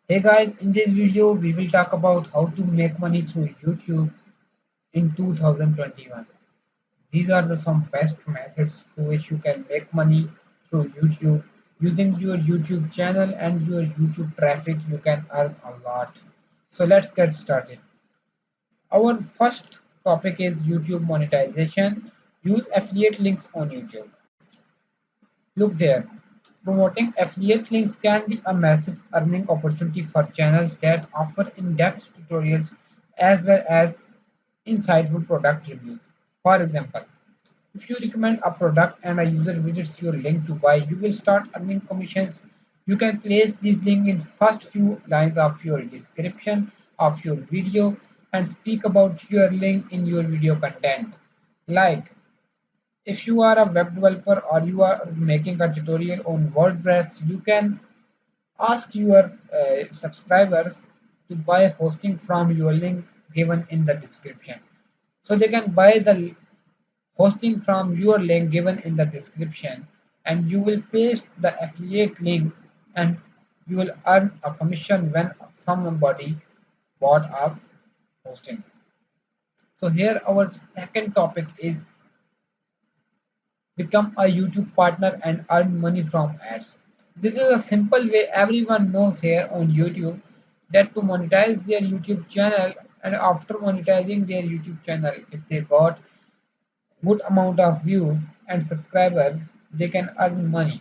Hey guys, in this video we will talk about how to make money through YouTube in 2021. These are the some best methods through which you can make money through YouTube. Using your YouTube channel and your YouTube traffic, you can earn a lot. So let's get started. Our first topic is YouTube monetization. Use affiliate links on YouTube. Look there. Promoting affiliate links can be a massive earning opportunity for channels that offer in-depth tutorials as well as insightful product reviews. For example, if you recommend a product and a user visits your link to buy, you will start earning commissions. You can place this link in first few lines of your description of your video and speak about your link in your video content. Like if you are a web developer or you are making a tutorial on WordPress, you can ask your subscribers to buy hosting from your link given in the description. So they can buy the hosting from your link given in the description, and you will paste the affiliate link and you will earn a commission when somebody bought a hosting. So here our second topic is become a YouTube partner and earn money from ads. This is a simple way everyone knows here on YouTube that to monetize their YouTube channel, and after monetizing their YouTube channel, if they got good amount of views and subscribers, they can earn money.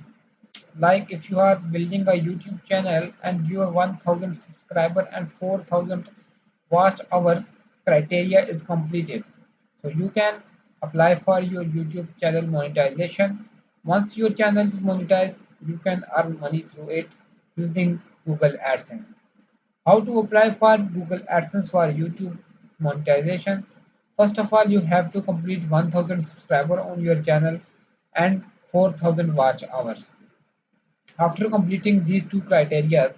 Like if you are building a YouTube channel and your 1000 subscriber and 4000 watch hours criteria is completed, so you can apply for your YouTube channel monetization. Once your channel is monetized, you can earn money through it using Google AdSense. How to apply for Google AdSense for YouTube monetization? First of all, you have to complete 1000 subscriber on your channel and 4000 watch hours. After completing these two criteria,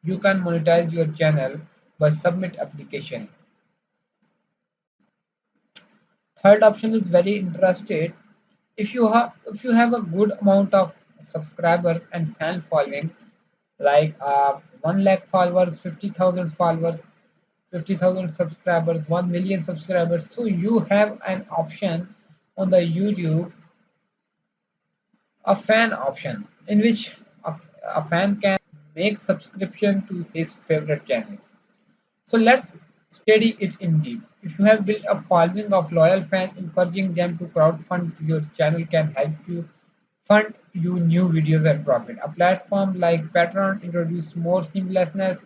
you can monetize your channel by submit application. Third option is very interested. If you have a good amount of subscribers and fan following, like 1 lakh followers, 50,000 followers, 50,000 subscribers, 1 million subscribers, so you have an option on the YouTube, a fan option, in which a fan can make subscription to his favorite channel. So let's study it in deep. If you have built a following of loyal fans, encouraging them to crowdfund your channel can help you fund you new videos and profit. A platform like Patreon introduces more seamlessness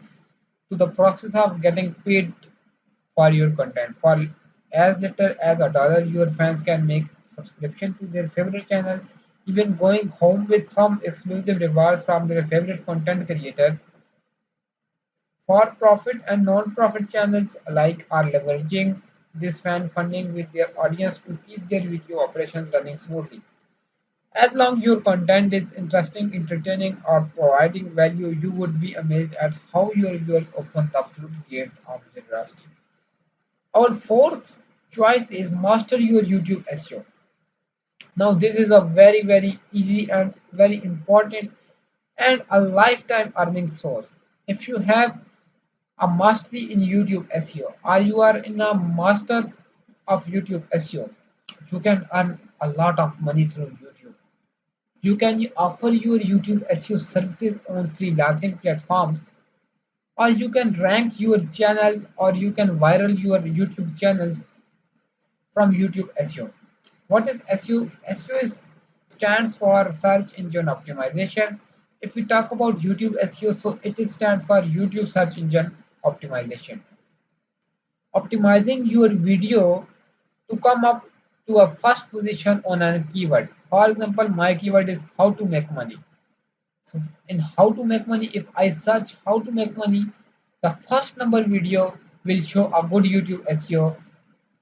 to the process of getting paid for your content. For as little as a dollar, your fans can make subscription to their favorite channel, even going home with some exclusive rewards from their favorite content creators. For-profit and non-profit channels alike are leveraging this fan funding with their audience to keep their video operations running smoothly. As long as your content is interesting, entertaining, or providing value, you would be amazed at how your viewers open the floodgates of generosity. Our fourth choice is master your YouTube SEO. Now, this is a very easy and very important and a lifetime earning source. If you have a mastery in YouTube SEO or you are in a master of YouTube SEO, you can earn a lot of money through YouTube. You can offer your YouTube SEO services on freelancing platforms, or you can rank your channels, or you can viral your YouTube channels from YouTube SEO. What is SEO? SEO stands for search engine optimization. If we talk about YouTube SEO, so it stands for YouTube search engine optimization. Optimizing your video to come up to a first position on a keyword. For example, my keyword is how to make money. So in how to make money, if I search how to make money, the first number video will show a good YouTube SEO.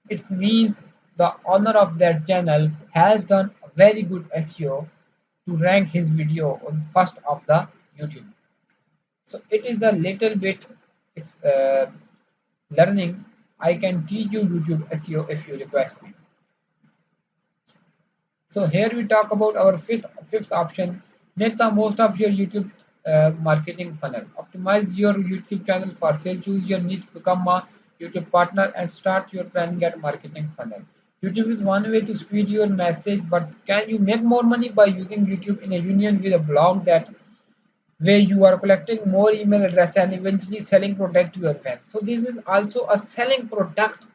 It means the owner of that channel has done a very good SEO to rank his video on first of the YouTube. So it is a little bit uh, learning. I can teach you YouTube SEO if you request me. So here we talk about our fifth option. Make the most of your YouTube. marketing funnel. Optimize your YouTube channel for sale. Choose your niche, become a YouTube partner, and start your planning at marketing funnel. YouTube is one way to spread your message, but can you make more money by using YouTube in a union with a blog that where you are collecting more email address and eventually selling product to your fans? So this is also a selling product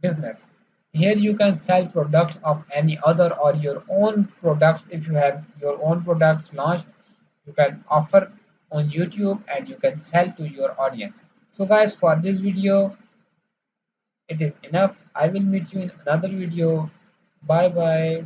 business. Here you can sell products of any other or your own products. If you have your own products launched, you can offer on YouTube and you can sell to your audience. So guys, for this video it is enough. I will meet you in another video. Bye bye.